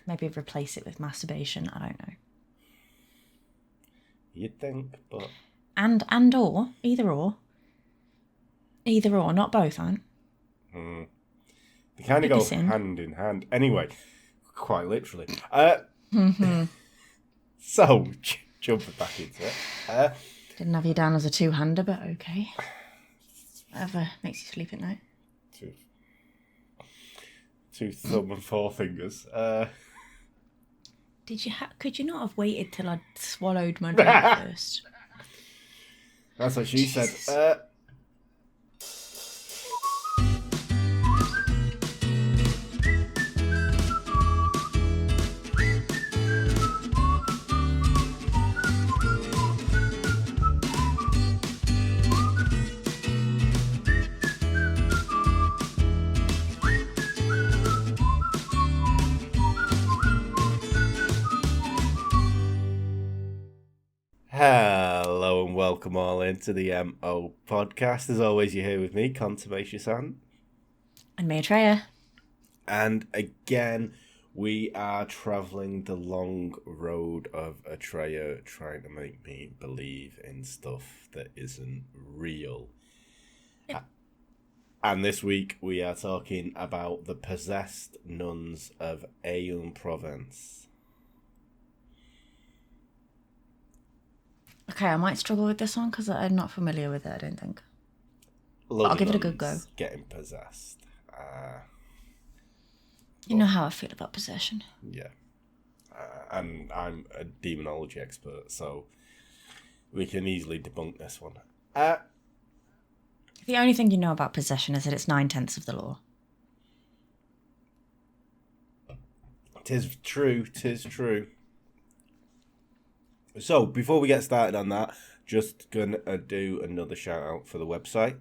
maybe replace it with masturbation. I don't know. You'd think, but... And or, either or. Either or, not both, aren't? They kind of go hand in hand. Anyway, quite literally. So, jumping back into it. Didn't have you down as a two-hander, but okay. Whatever makes you sleep at night. Two thumb and four fingers. Could you not have waited till I'd swallowed my drink first? That's what she said. Hello and welcome all into the MO podcast. As always, you're here with me, Contumacious-san. And me, Atreya. And again, we are travelling the long road of Atreya, trying to make me believe in stuff that isn't real. Yep. And this week, we are talking about the possessed nuns of Aix-En, Provence. Okay, I might struggle with this one because I'm not familiar with it, I don't think. But I'll give it a good go. Getting possessed. You know how I feel about possession. Yeah. And I'm a demonology expert, so we can easily debunk this one. The only thing you know about possession is that it's 9/10 of the law. 'Tis true, 'tis true. So, before we get started on that, just gonna do another shout out for the website.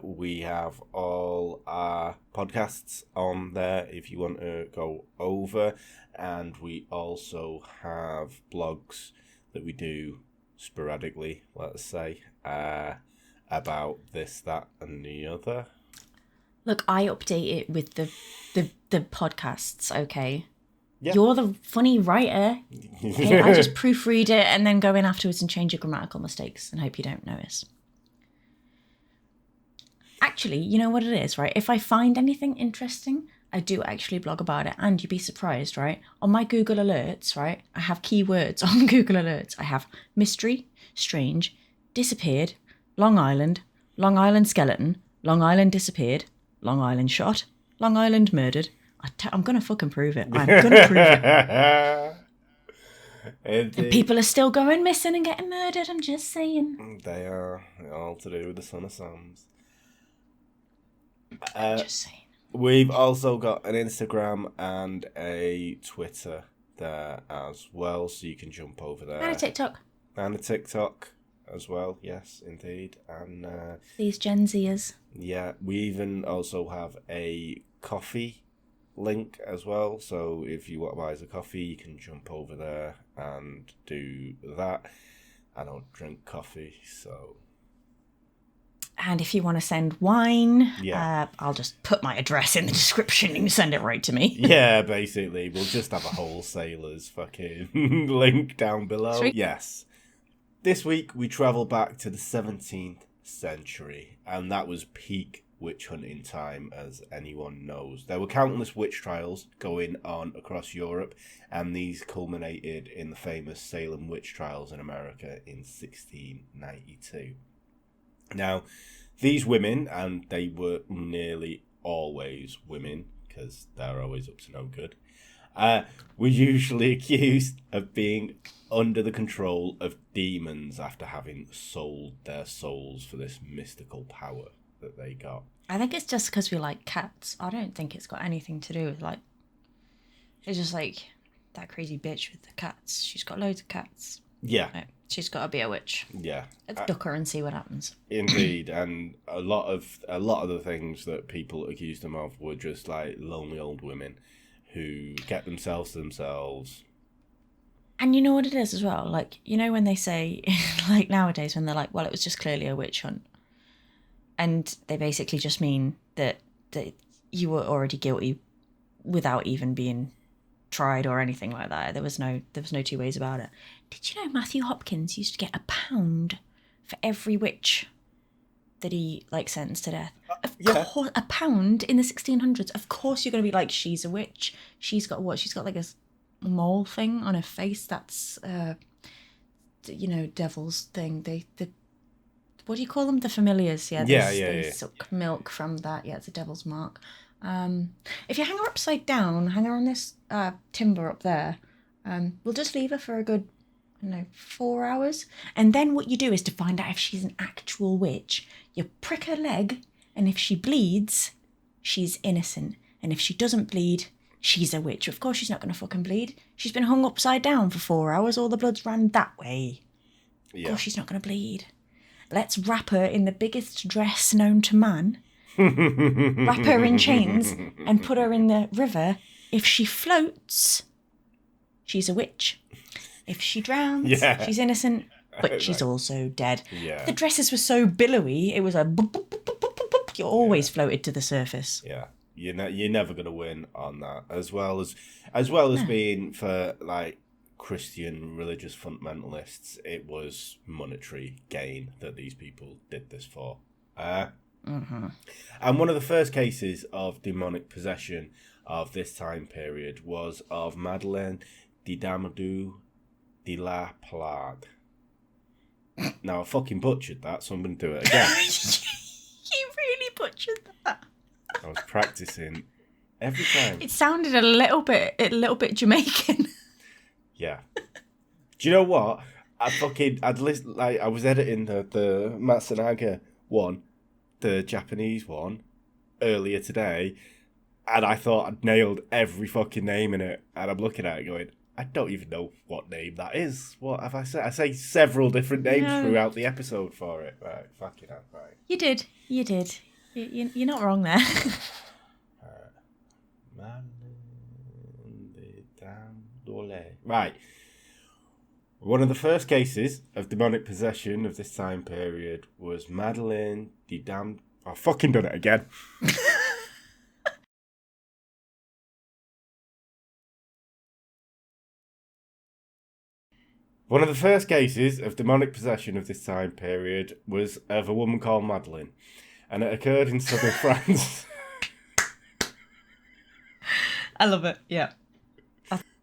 We have all our podcasts on there if you want to go over, and we also have blogs that we do sporadically, let's say, about this, that, and the other. Look, I update it with the podcasts, okay? Yeah. You're the funny writer. Okay? I just proofread it and then go in afterwards and change your grammatical mistakes and hope you don't notice. Actually, you know what it is, right? If I find anything interesting, I do actually blog about it. And you'd be surprised, right? On my Google Alerts, right? I have keywords on Google Alerts. I have mystery, strange, disappeared, Long Island skeleton, Long Island disappeared, Long Island shot, Long Island murdered. I'm going to fucking prove it. I'm going to prove it. And people are still going missing and getting murdered, I'm just saying. They are. All to do with the Son of Sam's. Just saying. We've also got an Instagram and a Twitter there as well, so you can jump over there. And a TikTok. And a TikTok as well, yes, indeed. And these Gen Zers. Yeah, we even also have a coffee link as well, so if you want to buy us a coffee, you can jump over there and do that. I don't drink coffee, so... And if you want to send wine, yeah. I'll just put my address in the description and send it right to me. Yeah, basically. We'll just have a wholesaler's fucking link down below. Sweet. Yes. This week, we travel back to the 17th century, and that was peak witch hunting time, as anyone knows. There were countless witch trials going on across Europe, and these culminated in the famous Salem witch trials in America in 1692. Now, these women, and they were nearly always women, because they're always up to no good, were usually accused of being under the control of demons after having sold their souls for this mystical power that they got. I think it's just because we like cats. I don't think it's got anything to do with, like... It's just like that crazy bitch with the cats. She's got loads of cats. Yeah. Right. She's got to be a witch. Yeah. Let's duck her and see what happens. Indeed, and a lot of the things that people accused them of were just like lonely old women who kept themselves to themselves. And you know what it is as well? Like, you know when they say, like nowadays, when they're like, well, it was just clearly a witch hunt. And they basically just mean that you were already guilty without even being tried or anything like that. There was no two ways about it. Did you know Matthew Hopkins used to get £1 for every witch that he like sentenced to death? Course, £1 in the 1600s. Of course, you're going to be like, she's a witch. She's got what? She's got like a mole thing on her face. That's devil's thing. The what do you call them? The familiars. Yeah. They suck milk from that. Yeah, it's a devil's mark. If you hang her upside down, hang her on this timber up there, we'll just leave her for a good, 4 hours. And then what you do is, to find out if she's an actual witch, you prick her leg, and if she bleeds, she's innocent. And if she doesn't bleed, she's a witch. Of course she's not going to fucking bleed. She's been hung upside down for 4 hours. All the blood's ran that way. Yeah. Of course she's not going to bleed. Let's wrap her in the biggest dress known to man. Wrap her in chains and put her in the river. If she floats, she's a witch. If she drowns, she's innocent, but she's also dead. Yeah. The dresses were so billowy, it was a boop, boop, boop, boop, boop, boop. You always floated to the surface. Yeah, you're never going to win on that. As well as being for like Christian religious fundamentalists, it was monetary gain that these people did this for. And one of the first cases of demonic possession of this time period was of Madeleine de Damadou de la Plade. Now, I fucking butchered that, so I'm going to do it again. You really butchered that. I was practicing every time. It sounded a little bit Jamaican. Yeah. Do you know what? I was editing the Matsunaga one, the Japanese one, earlier today, and I thought I'd nailed every fucking name in it, and I'm looking at it going, I don't even know what name that is. What have I said? I say several different names throughout the episode for it. Right, fucking hell, right. You did. You're not wrong there. Right. One of the first cases of demonic possession of this time period was Madeleine de Dam... I fucking done it again. One of the first cases of demonic possession of this time period was of a woman called Madeleine, and it occurred in southern France. I love it, yeah.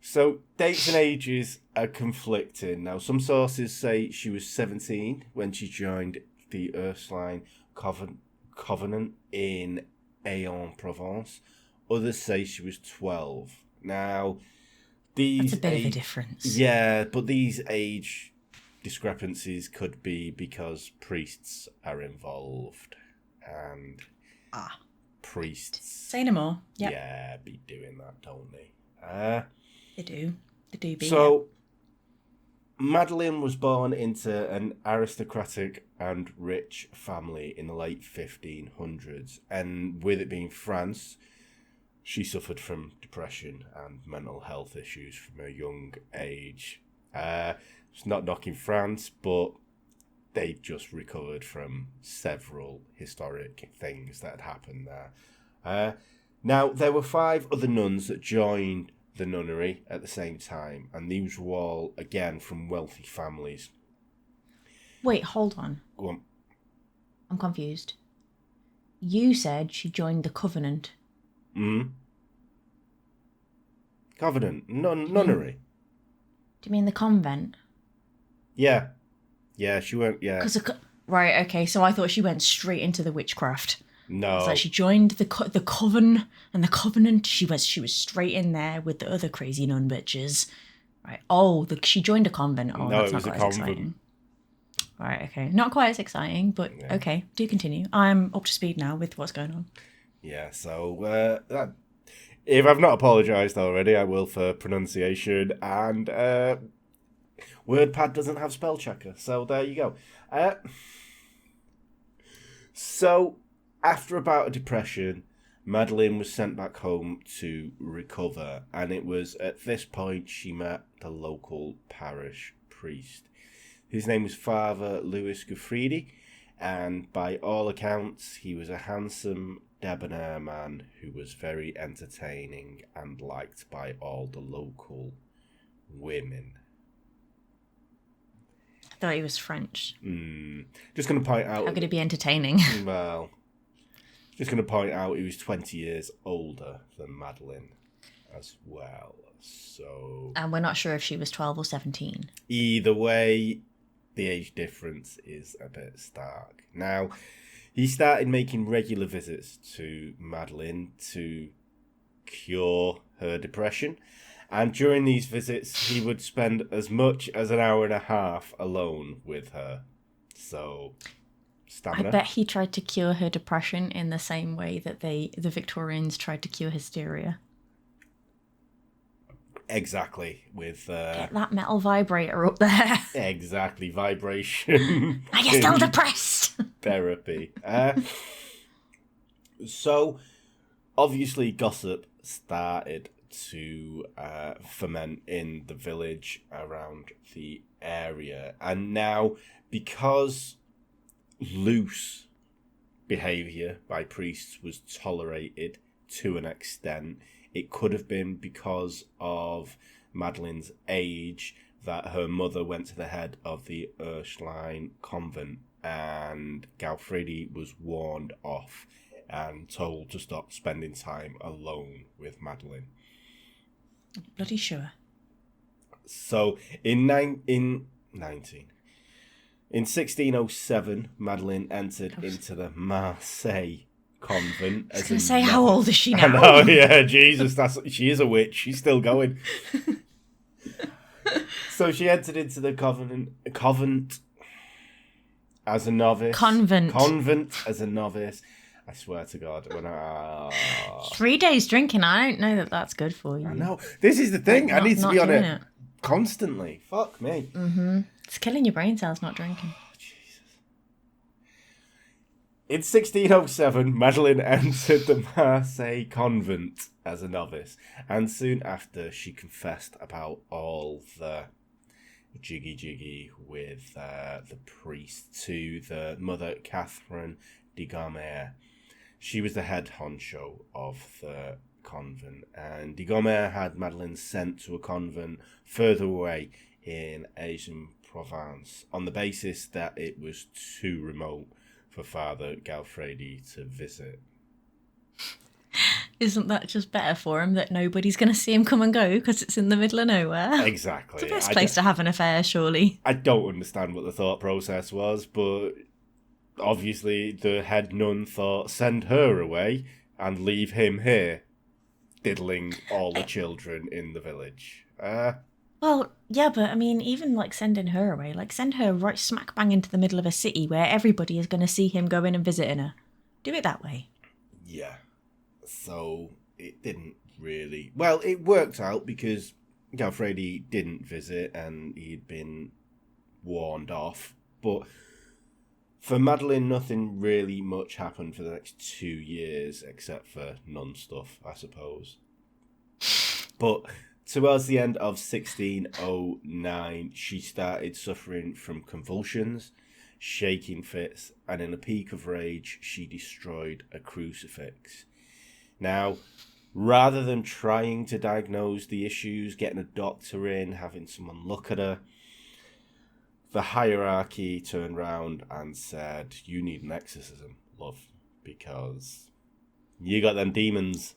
So, dates and ages are conflicting. Now, some sources say she was 17 when she joined the Ursuline Covenant in Aix-En, Provence. Others say she was 12. Now, that's a bit of a difference. Yeah, but these age discrepancies could be because priests are involved. And priests... Say no more. Yep. Yeah, be doing that, don't they? They do. They do be. So, Madeleine was born into an aristocratic and rich family in the late 1500s. And with it being France, she suffered from depression and mental health issues from a young age. It's not knocking France, but they just recovered from several historic things that had happened there. Now, there were 5 other nuns that joined the nunnery at the same time, and these were all, again, from wealthy families. Wait, hold on. Go on. I'm confused. You said she joined the Covenant. Covenant? Nunnery? Do you mean the convent? Yeah. Yeah, she went, yeah. Right, okay, so I thought she went straight into the witchcraft. No. It's like she joined the coven and the Covenant. She was straight in there with the other crazy nun bitches. Right. Oh, she joined a convent. Oh, no, that's not quite as exciting. Right, okay. Not quite as exciting, but okay, do continue. I'm up to speed now with what's going on. Yeah, so if I've not apologised already, I will for pronunciation, and WordPad doesn't have spell checker, so there you go. So, after a bout of depression, Madeleine was sent back home to recover, and it was at this point she met the local parish priest. His name was Father Louis Guffridi, And by all accounts, he was a handsome, debonair man who was very entertaining and liked by all the local women. I thought he was French. Just going to point out... How could it be entertaining? Well, just going to point out he was 20 years older than Madeleine as well. So... And we're not sure if she was 12 or 17. Either way, the age difference is a bit stark. Now, he started making regular visits to Madeleine to cure her depression. And during these visits, he would spend as much as an hour and a half alone with her. So, stamina. I bet he tried to cure her depression in the same way that the Victorians tried to cure hysteria. Exactly. With get that metal vibrator up there. Exactly. Vibration. Are you still depressed? Therapy. So, obviously, gossip started to ferment in the village around the area. And now, because loose behaviour by priests was tolerated to an extent, it could have been because of Madeleine's age that her mother went to the head of the Aix-En convent, and Gaufredi was warned off and told to stop spending time alone with Madeleine. Bloody sure. So in 1607, Madeleine entered into the Marseille convent. I was going to say, how old is she now? I know, yeah, Jesus, she is a witch. She's still going. So she entered into the convent as a novice. Convent as a novice. I swear to God, 3 days drinking, I don't know that that's good for you. I know. This is the thing. Like, I need to be on it constantly. Fuck me. Mm-hmm. It's killing your brain cells not drinking. Oh, Jesus. In 1607, Madeleine entered the Marseille convent as a novice, and soon after she confessed about all the jiggy with the priest to the mother Catherine de Gomer. She was the head honcho of the convent, and de Gomer had Madeleine sent to a convent further away in Aix-En, Provence, on the basis that it was too remote for Father Gaufredi to visit. Isn't that just better for him that nobody's going to see him come and go because it's in the middle of nowhere? Exactly. It's the best place to have an affair, surely. I don't understand what the thought process was, but obviously the head nun thought, send her away and leave him here, diddling all the children in the village. Well, yeah, but I mean, even like sending her away, like send her right smack bang into the middle of a city where everybody is going to see him going and visiting her. Do it that way. Yeah. So it didn't really... Well, it worked out because Gaufredi didn't visit and he'd been warned off. But for Madeleine, nothing really much happened for the next 2 years except for nun stuff, I suppose. But towards the end of 1609, she started suffering from convulsions, shaking fits, and in a peak of rage, she destroyed a crucifix. Now, rather than trying to diagnose the issues, getting a doctor in, having someone look at her, the hierarchy turned round and said, you need an exorcism, love, because you got them demons.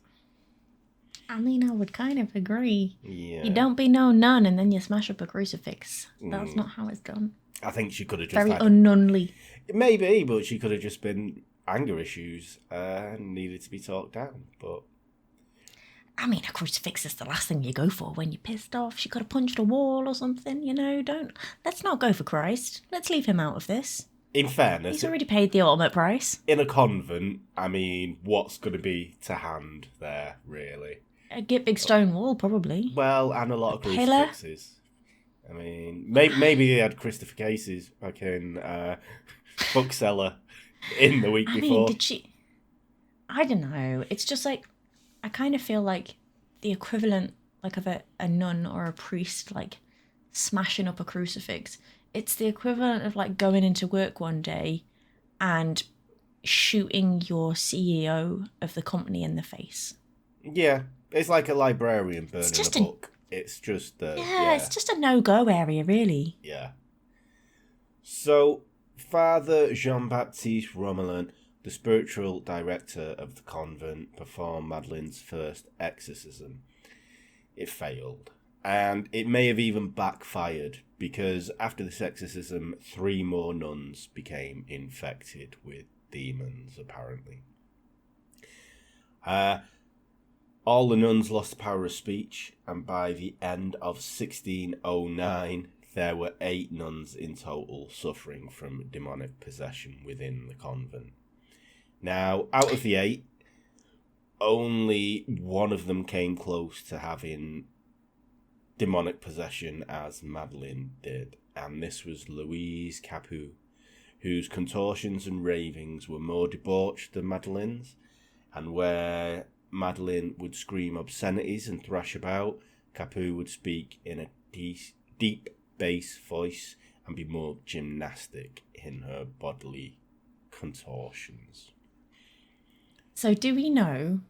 I mean, I would kind of agree. Yeah. You don't be no nun and then you smash up a crucifix. That's not how it's done. I think she could have just very unnunly. Maybe, but she could have just been anger issues and needed to be talked down. But I mean, a crucifix is the last thing you go for when you're pissed off. She could have punched a wall or something, you know. Let's not go for Christ. Let's leave him out of this. In fairness, he's already paid the ultimate price. In a convent, I mean, what's going to be to hand there, really? A big stone wall, probably. Well, and a lot of crucifixes. I mean, maybe they had Christopher Cases back in Bookseller in the week before. I mean, did she... I don't know. It's just like, I kind of feel like the equivalent like of a nun or a priest like smashing up a crucifix. It's the equivalent of like going into work one day and shooting your CEO of the company in the face. Yeah, it's like a librarian burning a book. It's just it's just a no-go area, really. Yeah. So, Father Jean-Baptiste Romelin, the spiritual director of the convent, performed Madeleine's first exorcism. It failed. And it may have even backfired, because after this exorcism, 3 more nuns became infected with demons, apparently. All the nuns lost the power of speech, and by the end of 1609, there were 8 nuns in total suffering from demonic possession within the convent. Now, out of the 8, only one of them came close to having demonic possession as Madeleine did, and this was Louise Caput, whose contortions and ravings were more debauched than Madeleine's, and where Madeleine would scream obscenities and thrash about, Caput would speak in a deep bass voice and be more gymnastic in her bodily contortions. So do we know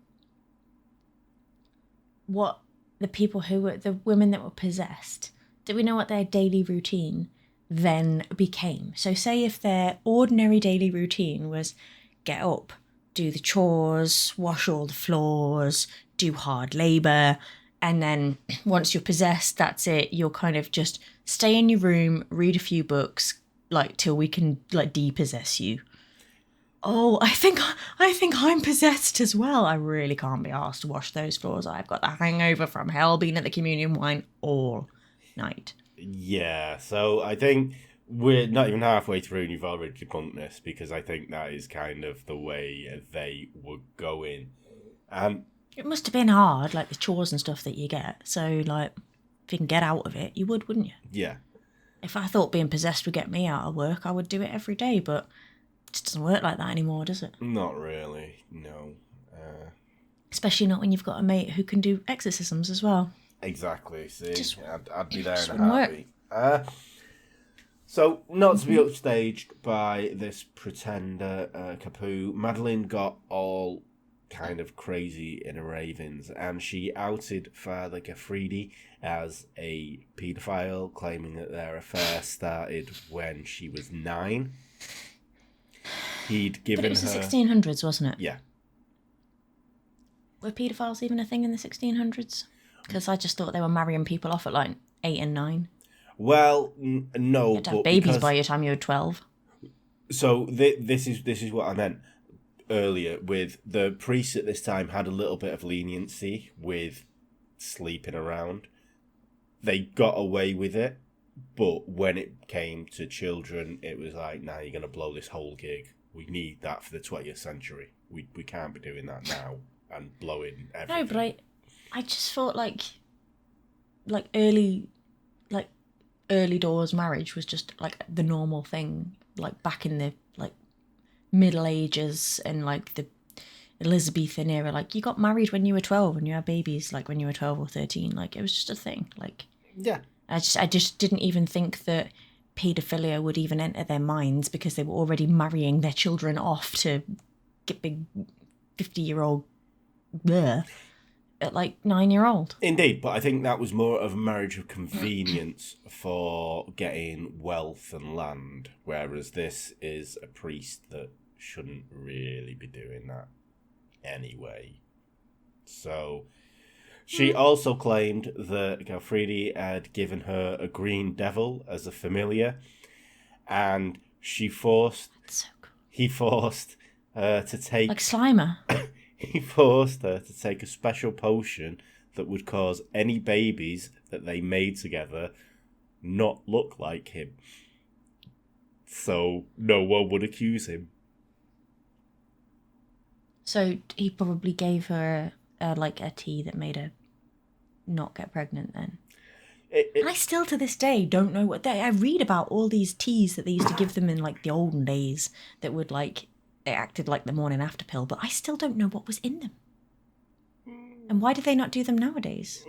what the women that were possessed, do we know what their daily routine then became? So say if their ordinary daily routine was get up, do the chores, wash all the floors, do hard labour, and then once you're possessed, that's it. You'll kind of just stay in your room, read a few books, like till we can like depossess you. Oh, I think I'm possessed as well. I really can't be asked to wash those floors. I've got the hangover from hell being at the communion wine all night. Yeah, so I think we're not even halfway through and you've already debunked this, because I think that is kind of the way they were going. It must have been hard, like the chores and stuff that you get. So, like, if you can get out of it, you would, wouldn't you? Yeah. If I thought being possessed would get me out of work, I would do it every day, but it just doesn't work like that anymore, does it? Not really, no. Especially not when you've got a mate who can do exorcisms as well. Exactly, see? I'd be there just in a heartbeat. So, not to be upstaged by this pretender, Caput, Madeleine got all kind of crazy in her ravings, and she outed Father Gaffredi as a paedophile, claiming that their affair started when she was 9. He'd given her... But it was the 1600s, wasn't it? Yeah. Were paedophiles even a thing in the 1600s? Because I just thought they were marrying people off at like 8 and 9. Well, no. You had to have babies by the time you were 12. So this is what I meant earlier. With the priests at this time had a little bit of leniency with sleeping around. They got away with it, but when it came to children, it was like, nah, you're gonna blow this whole gig. We need that for the 20th century. We can't be doing that now and blowing everything. No, but I just thought like early doors marriage was just like the normal thing, like back in the like Middle Ages and like the Elizabethan era. Like you got married when you were 12 and you had babies like when you were 12 or 13. Like it was just a thing. Like yeah, I just didn't even think that paedophilia would even enter their minds because they were already marrying their children off to get big 50-year-old at like 9-year-old. Indeed, but I think that was more of a marriage of convenience for getting wealth and land, whereas this is a priest that shouldn't really be doing that anyway. So she also claimed that Gaffredi had given her a green devil as a familiar, and he forced her to take... Like Slimer. He forced her to take a special potion that would cause any babies that they made together not look like him. So no one would accuse him. So he probably gave her a tea that made her not get pregnant then. And I still to this day don't know what I read about all these teas that they used to give them in like the olden days that would like... They acted like the morning after pill, but I still don't know what was in them. And why do they not do them nowadays?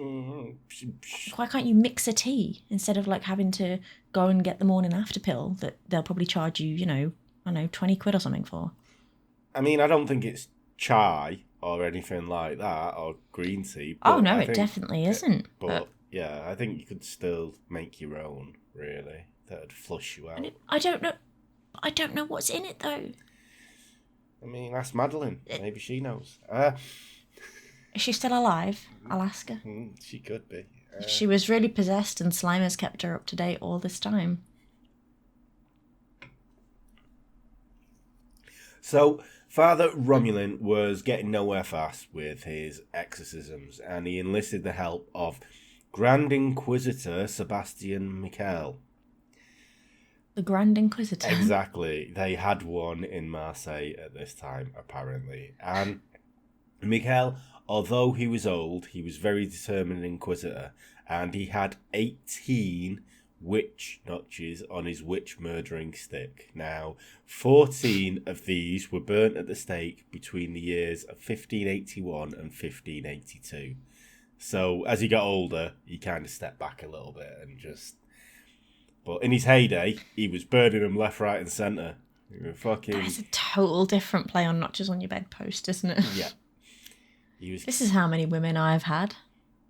Why can't you mix a tea instead of like having to go and get the morning after pill that they'll probably charge you, I don't know, 20 quid or something for. I mean, I don't think it's chai or anything like that, or green tea. But Oh, no, I it think, definitely isn't. But yeah, I think you could still make your own, really. That'd flush you out. I don't know. I don't know what's in it, though. I mean, ask Madeline. Maybe she knows. Is she still alive? I'll ask her. She could be. She was really possessed and slime has kept her up to date all this time. So, Father Romulan was getting nowhere fast with his exorcisms, and he enlisted the help of Grand Inquisitor Sebastian Michel. The Grand Inquisitor? Exactly. They had one in Marseille at this time, apparently. And Michel, although he was old, he was very determined inquisitor, and he had 18 witch notches on his witch murdering stick. Now, 14 of these were burnt at the stake between the years of 1581 and 1582. So, as he got older, he kind of stepped back a little bit and just... But in his heyday, he was burning them left, right and centre. That is a total different play on notches on your bedpost, isn't it? Yeah. This is how many women I've had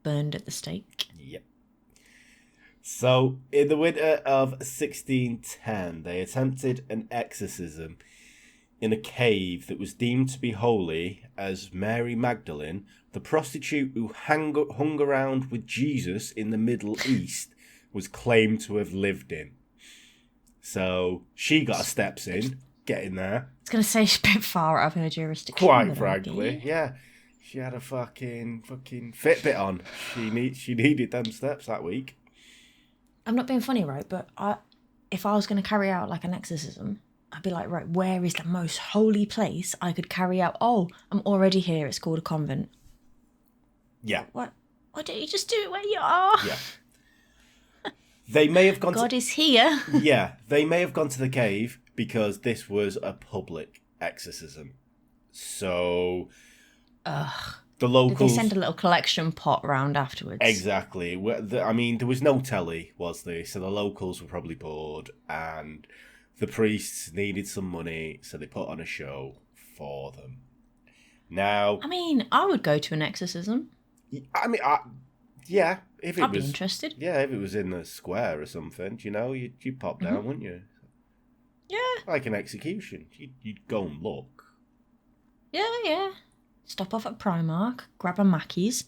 burned at the stake. Yep. So, in the winter of 1610, they attempted an exorcism in a cave that was deemed to be holy as Mary Magdalene, the prostitute who hung around with Jesus in the Middle East, was claimed to have lived in. So, she got her steps in, getting there. I was going to say she's a bit far out of her jurisdiction. Quite frankly, yeah. She had a fucking Fitbit on. She needed them steps that week. I'm not being funny, right? But if I was going to carry out like an exorcism, I'd be like, right, where is the most holy place I could carry out? Oh, I'm already here. It's called a convent. Yeah. What? Why don't you just do it where you are? Yeah. They may have gone God is here. Yeah, they may have gone to the cave because this was a public exorcism. So... The locals... Did they send a little collection pot round afterwards? Exactly. I mean, there was no telly, was there? So the locals were probably bored, and the priests needed some money, so they put on a show for them. Now... I mean, I would go to an exorcism. Yeah, if it I'd was... be interested. Yeah, if it was in the square or something, you'd pop down, wouldn't you? Yeah. Like an execution. You'd go and look. Yeah. Stop off at Primark, grab a Mackey's,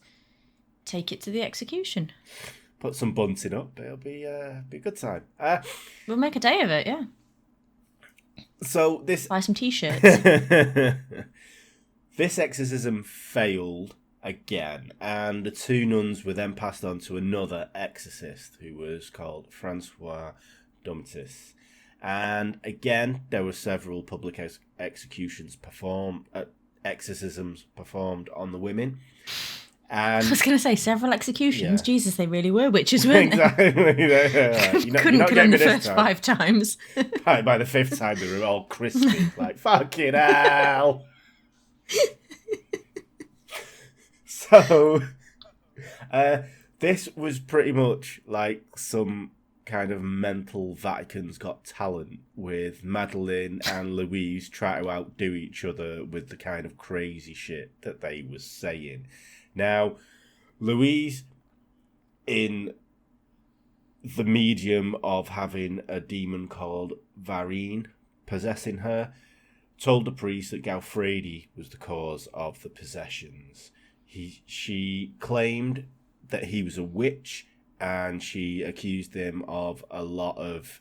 take it to the execution. Put some bunting up. It'll be a good time. We'll make a day of it, yeah. So this... Buy some T-shirts. This exorcism failed again, and the two nuns were then passed on to another exorcist who was called Francois Domitis. And again, there were several public executions exorcisms performed on the women. And I was going to say, several executions. Yeah. Jesus, they really were witches, weren't they? Exactly. Couldn't get them the first 5 times. By the 5th time, they were all crispy. Like, fucking hell. So, this was pretty much like some kind of mental Vatican's Got Talent, with Madeline and Louise try to outdo each other with the kind of crazy shit that they was saying. Now, Louise, in the medium of having a demon called Varine possessing her, told the priest that Gaufredi was the cause of the possessions. She claimed that he was a witch, and she accused him of a lot of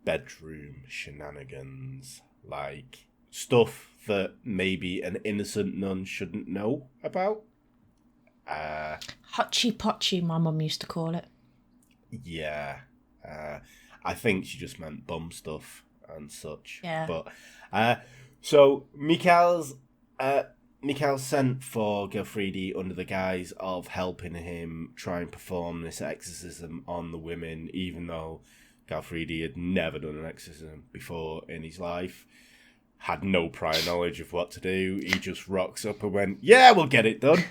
bedroom shenanigans, like stuff that maybe an innocent nun shouldn't know about. Hotchy potchy, my mum used to call it. Yeah. I think she just meant bum stuff and such. Yeah. But so Michael sent for Gaufredi under the guise of helping him try and perform this exorcism on the women, even though Gaufredi had never done an exorcism before in his life, had no prior knowledge of what to do. He just rocks up and went, "Yeah, we'll get it done."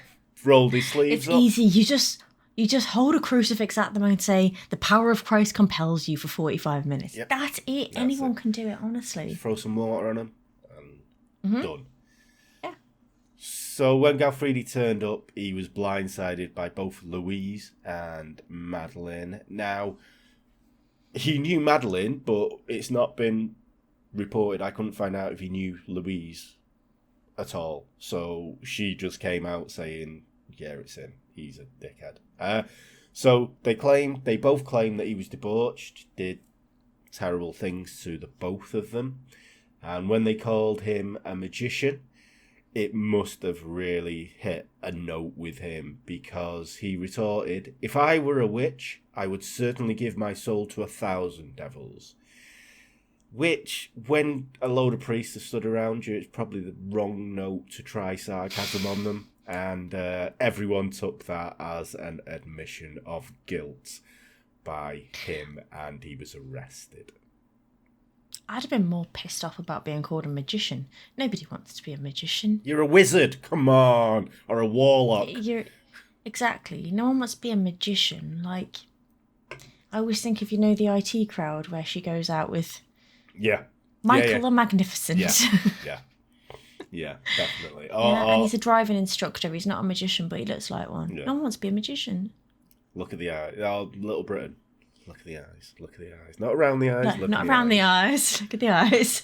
Rolled his sleeves up. It's easy. You just hold a crucifix at them and say, the power of Christ compels you for 45 minutes. Yep. That's it. Anyone can do it, honestly. Throw some water on them and done. Yeah. So when Galfredi turned up, he was blindsided by both Louise and Madeleine. Now, he knew Madeleine, but it's not been reported. I couldn't find out if he knew Louise at all. So she just came out saying, yeah, it's him. He's a dickhead. So they both claim that he was debauched, did terrible things to the both of them. And when they called him a magician, it must have really hit a note with him, because he retorted, if I were a witch, I would certainly give my soul to 1,000 devils. Which, when a load of priests are stood around you, it's probably the wrong note to try sarcasm on them. And everyone took that as an admission of guilt by him, and he was arrested. I'd have been more pissed off about being called a magician. Nobody wants to be a magician. You're a wizard, come on, or a warlock. Exactly. No one wants to be a magician. Like, I always think of, the IT Crowd, where she goes out with Michael the Magnificent. Yeah, definitely. And he's a driving instructor. He's not a magician, but he looks like one. Yeah. No one wants to be a magician. Look at the eye. Oh, Little Britain. Look at the eyes. Look at the eyes. Not around the eyes. No, not around the eyes. Look at the eyes.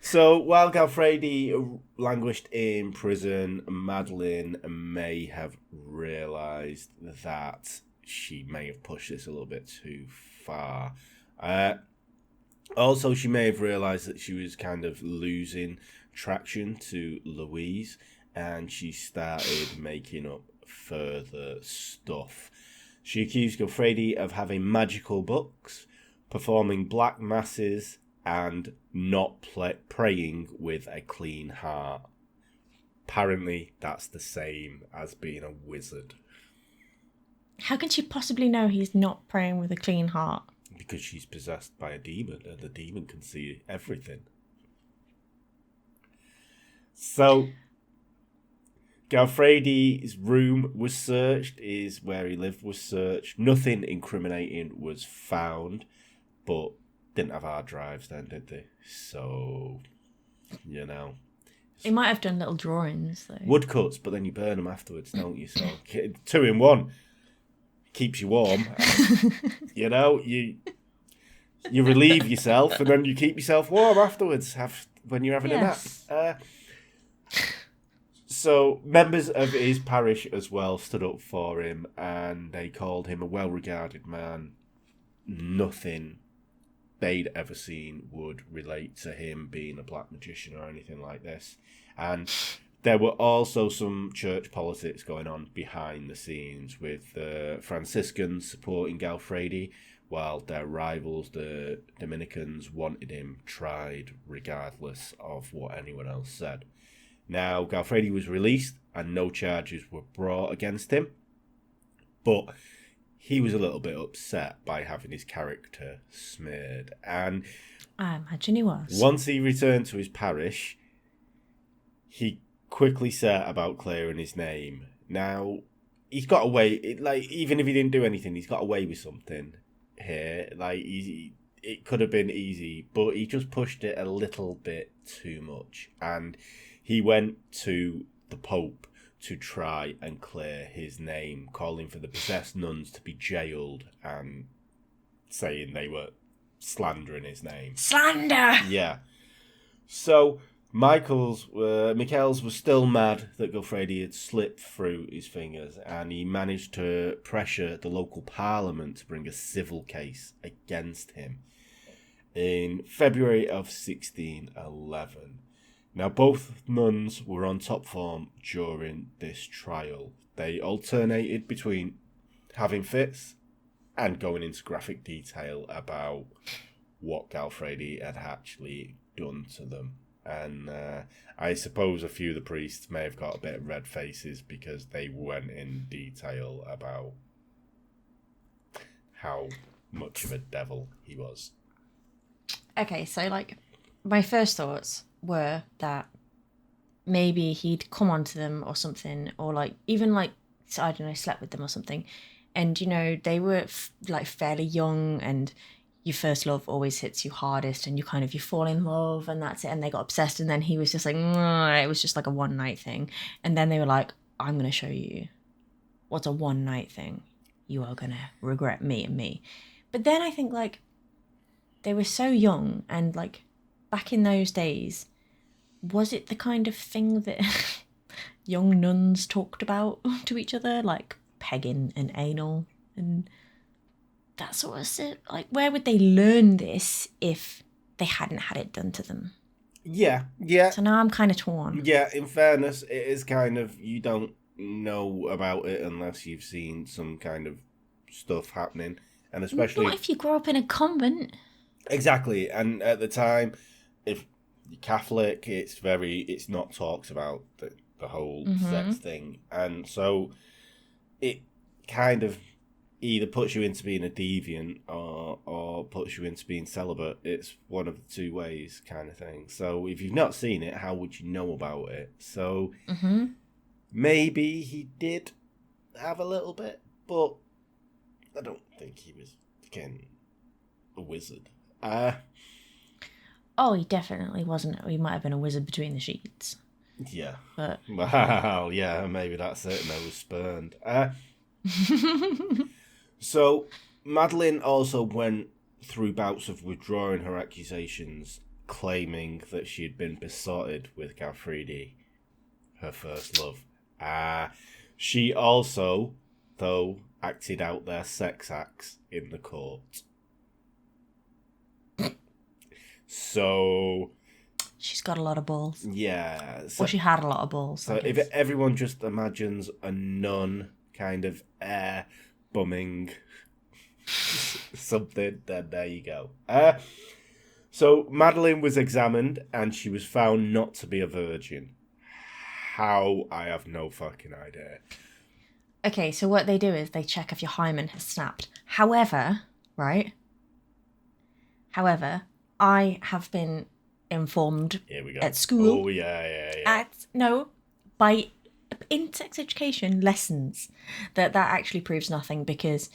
So while Galfredi languished in prison, Madeleine may have realised that she may have pushed this a little bit too far. Also, she may have realised that she was kind of losing traction to Louise, and she started making up further stuff. She accused Galfredi of having magical books, performing black masses, and not praying with a clean heart. Apparently, that's the same as being a wizard. How can she possibly know he's not praying with a clean heart? Because she's possessed by a demon, and the demon can see everything. So, Galfredi's room was searched, where he lived was searched. Nothing incriminating was found, but didn't have hard drives then, did they? So, He might have done little drawings, though. Woodcuts, but then you burn them afterwards, don't you? So, 2 in 1. Keeps you warm. You relieve yourself, and then you keep yourself warm afterwards when you're having a nap. So members of his parish as well stood up for him, and they called him a well-regarded man. Nothing they'd ever seen would relate to him being a black magician or anything like this. And there were also some church politics going on behind the scenes, with the Franciscans supporting Galfredi, while their rivals, the Dominicans, wanted him tried regardless of what anyone else said. Now, Galfredi was released and no charges were brought against him, but he was a little bit upset by having his character smeared. And I imagine he was. Once he returned to his parish, he quickly set about clearing his name. Now, he's got away, even if he didn't do anything, he's got away with something here. It could have been easy, but he just pushed it a little bit too much. And he went to the Pope to try and clear his name, calling for the possessed nuns to be jailed and saying they were slandering his name. Slander! Yeah. So Michael's was still mad that Galfredi had slipped through his fingers, and he managed to pressure the local parliament to bring a civil case against him in February of 1611. Now, both nuns were on top form during this trial. They alternated between having fits and going into graphic detail about what Galfredi had actually done to them. And I suppose a few of the priests may have got a bit of red faces because they went in detail about how much of a devil he was. Okay, so my first thoughts were that maybe he'd come onto them or something, or even so I don't know, slept with them or something. And, you know, they were like fairly young, and your first love always hits you hardest, and you fall in love, and that's it. And they got obsessed, and then he was just like, "Mwah." It was just like a one night thing. And then they were like, I'm going to show you what's a one night thing. You are going to regret me and me. But then I think like they were so young, and like back in those days, was it the kind of thing that young nuns talked about to each other, like pegging and anal and that sort of shit? Like, where would they learn this if they hadn't had it done to them? Yeah. So now I'm kind of torn. Yeah, in fairness, it is kind of, you don't know about it unless you've seen some kind of stuff happening. And especially... Not if you grow up in a convent. Exactly. And at the time, if you're Catholic, it's not talked about, the whole sex thing. And so it kind of either puts you into being a deviant or puts you into being celibate. It's one of the two ways kind of thing. So if you've not seen it, how would you know about it? So maybe he did have a little bit, but I don't think he was again a wizard. Oh, he definitely wasn't. He might have been a wizard between the sheets. Yeah. But wow, yeah, maybe that's it. And I was spurned. So Madeline also went through bouts of withdrawing her accusations, claiming that she had been besotted with Galfridi, her first love. She also, though, acted out their sex acts in the court. So... she's got a lot of balls. Yeah. So, she had a lot of balls. So if everyone just imagines a nun kind of air bumming something, then there you go. So Madeline was examined and she was found not to be a virgin. How? I have no fucking idea. Okay, so what they do is they check if your hymen has snapped. However, I have been informed Here we go. at school. Oh, yeah. By in sex education lessons that actually proves nothing, because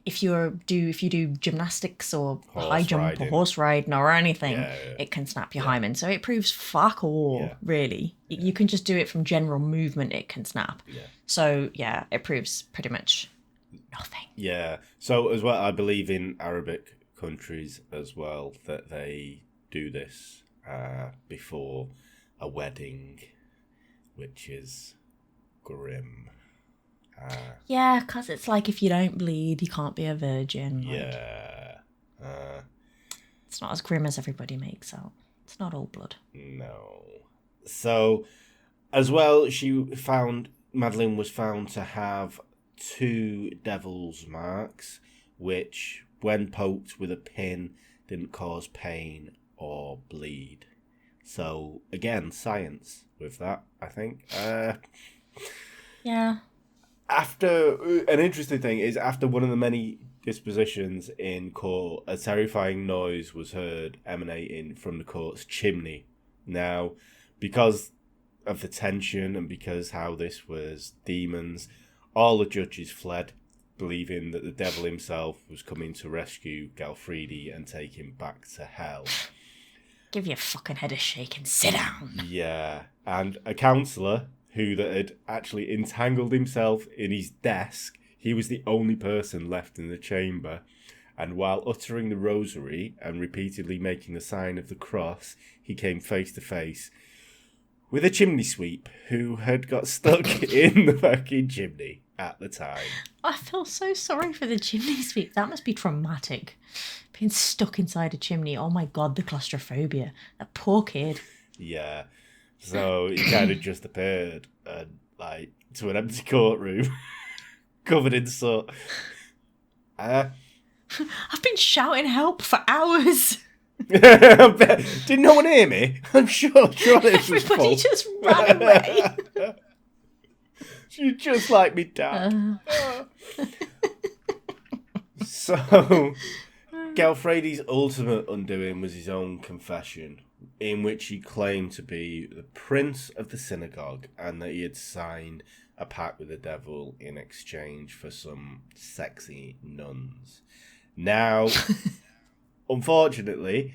if you do gymnastics or high jump or horse riding or anything, it can snap your hymen. So it proves fuck all, really. You can just do it from general movement, it can snap. Yeah. So, yeah, it proves pretty much nothing. Yeah. So, as well, I believe in Arabic countries as well that they do this before a wedding, which is grim. Yeah, because it's like if you don't bleed, you can't be a virgin. Yeah. It's not as grim as everybody makes out. It's not all blood. No. So, as well, Madeline was found to have 2 devil's marks, which, when poked with a pin, didn't cause pain or bleed. So, again, science with that, I think. Yeah. An interesting thing is, after one of the many dispositions in court, a terrifying noise was heard emanating from the court's chimney. Now, because of the tension and because how this was demons, all the judges fled, believing that the devil himself was coming to rescue Galfridi and take him back to hell. Give your fucking head a shake and sit down. Yeah, and a counsellor who that had actually entangled himself in his desk, he was the only person left in the chamber, and while uttering the rosary and repeatedly making the sign of the cross, he came face to face with a chimney sweep who had got stuck in the fucking chimney at the time. I feel so sorry for the chimney sweep. That must be traumatic. Being stuck inside a chimney. Oh my God, the claustrophobia. That poor kid. Yeah. So he kind of just appeared to an empty courtroom, covered in soot. I've been shouting help for hours. Did no one hear me? I'm sure this was full. Everybody just ran away. She's just like me dad. So, Galfredi's ultimate undoing was his own confession, in which he claimed to be the prince of the synagogue and that he had signed a pact with the devil in exchange for some sexy nuns. Now, unfortunately,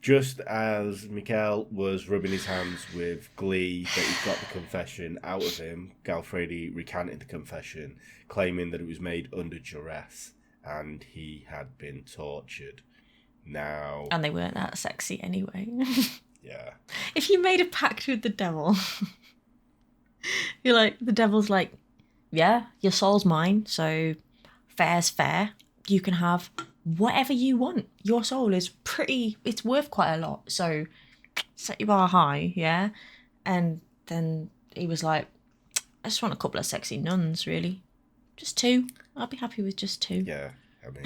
just as Michael was rubbing his hands with glee that he's got the confession out of him, Galfredi recanted the confession, claiming that it was made under duress and he had been tortured. Now... And they weren't that sexy anyway. Yeah. If you made a pact with the devil, you're like, the devil's like, yeah, your soul's mine, so fair's fair. You can have whatever you want. Your soul is it's worth quite a lot, so set your bar high, yeah? And then he was like, I just want a couple of sexy nuns, really. Just 2. I'll be happy with just 2. Yeah, I mean...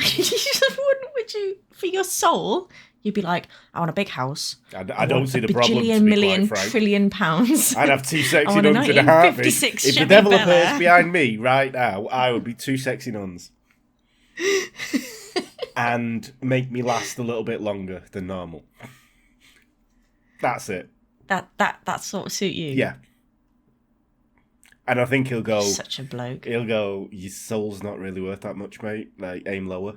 Would you, for your soul, you'd be like, I want a big house. I don't see the problem, to be million, quite frank. trillion pounds. I'd have 2 sexy nuns in a heartbeat. If the devil appears behind me right now, I would be 2 sexy nuns. And make me last a little bit longer than normal. That's it. That sort of suit you? Yeah. And I think he'll go... Such a bloke. He'll go, your soul's not really worth that much, mate. Like, aim lower.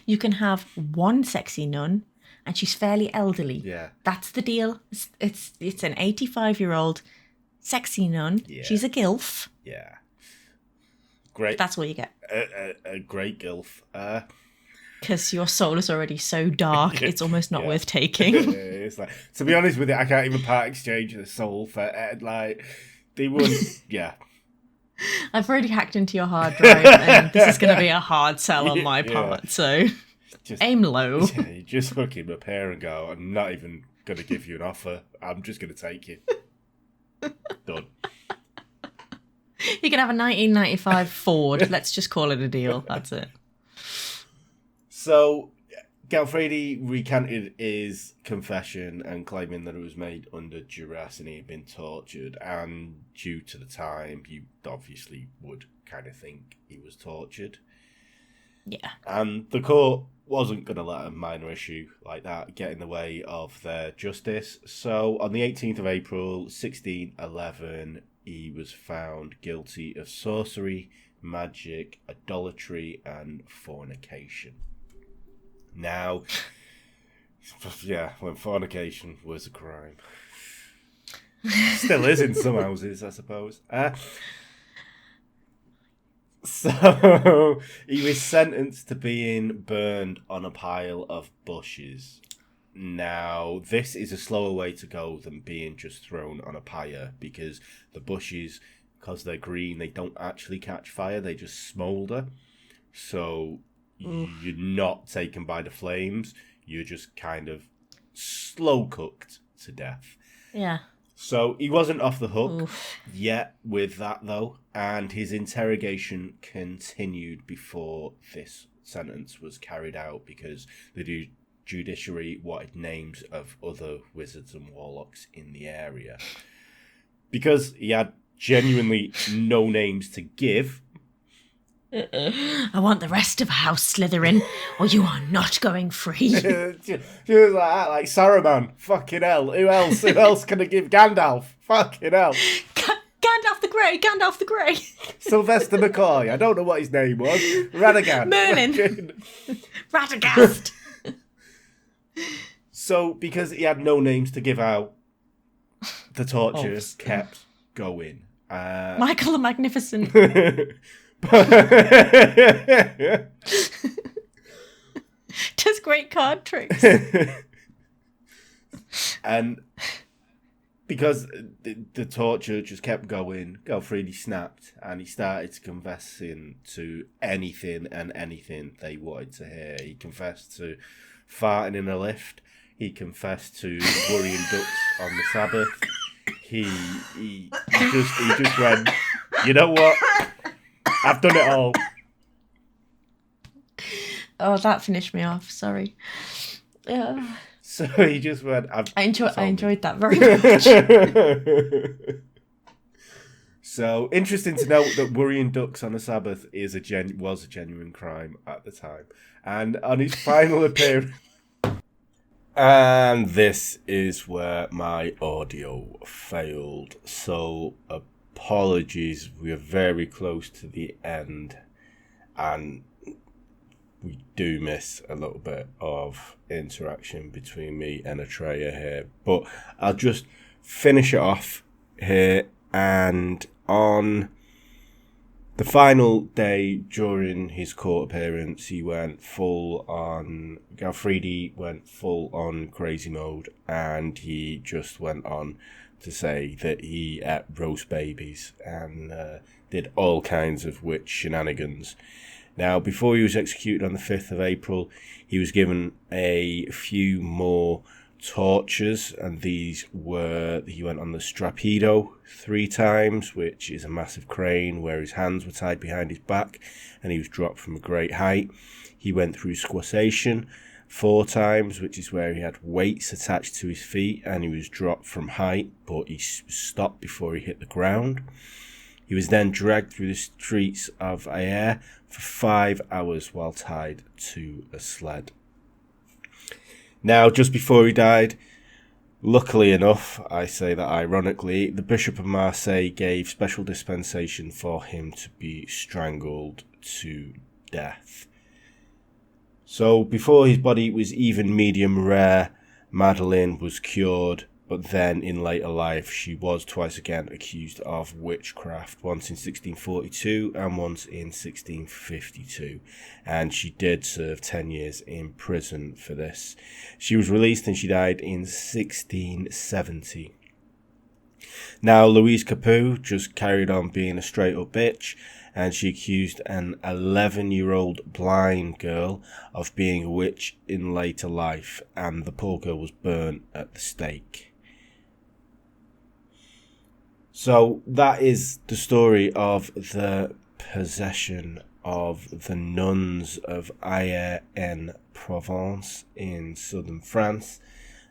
You can have 1 sexy nun, and she's fairly elderly. Yeah. That's the deal. It's an 85-year-old sexy nun. Yeah. She's a gilf. Yeah. Great. That's all you get. A great gilf. Because your soul is already so dark, it's almost not worth taking. It's like, to be honest with you, I can't even part exchange the soul for like they wouldn't. Yeah, I've already hacked into your hard drive, and this is going to be a hard sell on my part. So just aim low. Yeah, you just hook him up here and go. I'm not even going to give you an offer. I'm just going to take you. Done. You can have a 1995 Ford. Let's just call it a deal. That's it. So, Galfredi recanted his confession and claiming that it was made under duress and he had been tortured. And due to the time, you obviously would kind of think he was tortured. Yeah. And the court wasn't going to let a minor issue like that get in the way of their justice. So, on the 18th of April, 1611, he was found guilty of sorcery, magic, idolatry, and fornication. Now, yeah, when fornication was a crime. Still is in some houses, I suppose. So, he was sentenced to being burned on a pile of bushes. Now, this is a slower way to go than being just thrown on a pyre, because the bushes, because they're green, they don't actually catch fire, they just smoulder. So... You're not taken by the flames. You're just kind of slow cooked to death. Yeah. So he wasn't off the hook yet with that, though. And his interrogation continued before this sentence was carried out because the judiciary wanted names of other wizards and warlocks in the area. Because he had genuinely no names to give. I want the rest of House Slytherin, or you are not going free. She was like Saruman. Fucking hell. Who else? Who else can I give? Gandalf. Fucking hell. Gandalf the Grey. Gandalf the Grey. Sylvester McCoy. I don't know what his name was. Radagast. Merlin. Radagast. So, because he had no names to give out, the tortures kept going. Michael the Magnificent. Does great card tricks. And because the torture just kept going, Galfredi snapped and he started confessing to anything and anything they wanted to hear. He confessed to farting in a lift. He confessed to worrying ducks on the Sabbath. He just went, you know what? I've done it all. Oh, that finished me off. Sorry. Yeah. So he just went. I enjoyed that very much. So interesting to note that worrying ducks on a Sabbath was a genuine crime at the time, and on his final appearance. And this is where my audio failed. So apologies, we are very close to the end. And we do miss a little bit of interaction between me and Atreya here. But I'll just finish it off here. And on the final day during his court appearance, he went full on, Galfridi went full on crazy mode, and he just went on to say that he ate roast babies and did all kinds of witch shenanigans. Now, before he was executed on the 5th of April, he was given a few more tortures, and these were, he went on the strapido 3 times, which is a massive crane where his hands were tied behind his back and he was dropped from a great height. He went through squassation 4 times, which is where he had weights attached to his feet and he was dropped from height, but he stopped before he hit the ground. He was then dragged through the streets of Aix for 5 hours while tied to a sled. Now, just before he died, luckily enough, I say that ironically, the Bishop of Marseille gave special dispensation for him to be strangled to death. So, before his body was even medium rare, Madeleine was cured, but then in later life she was twice again accused of witchcraft, once in 1642 and once in 1652, and she did serve 10 years in prison for this. She was released and she died in 1670. Now, Louise Capet just carried on being a straight up bitch, and she accused an 11-year-old blind girl of being a witch in later life, and the poor girl was burnt at the stake. So that is the story of the possession of the nuns of Aix-En, Provence in southern France.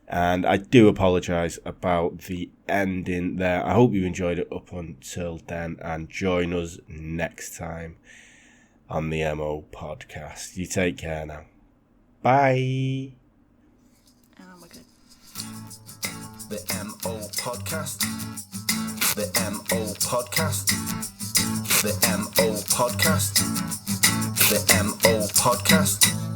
And I do apologise about the ending there. I hope you enjoyed it up until then, and join us next time on the MO podcast. You take care now. Bye. Oh, we're good. The MO podcast. The MO podcast. The MO podcast. The MO podcast.